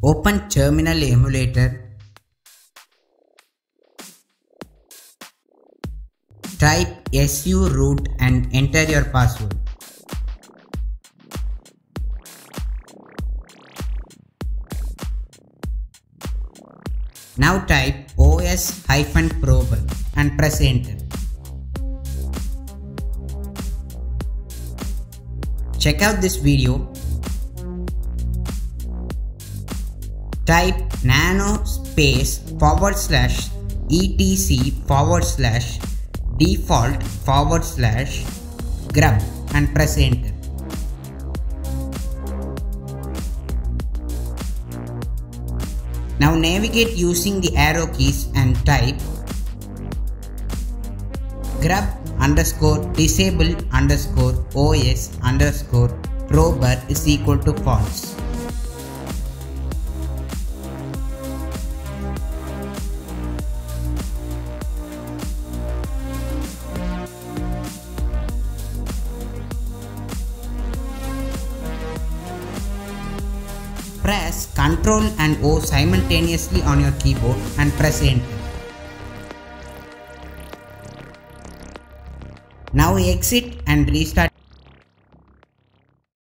Open Terminal Emulator. Type su root and enter your password. Now type os-prober and press enter. Check out this video. Type nano space /etc/default/grub and press enter. Now navigate using the arrow keys and type grub_disable_os_prober is equal to false. Press Ctrl and O simultaneously on your keyboard and press enter. Now exit and restart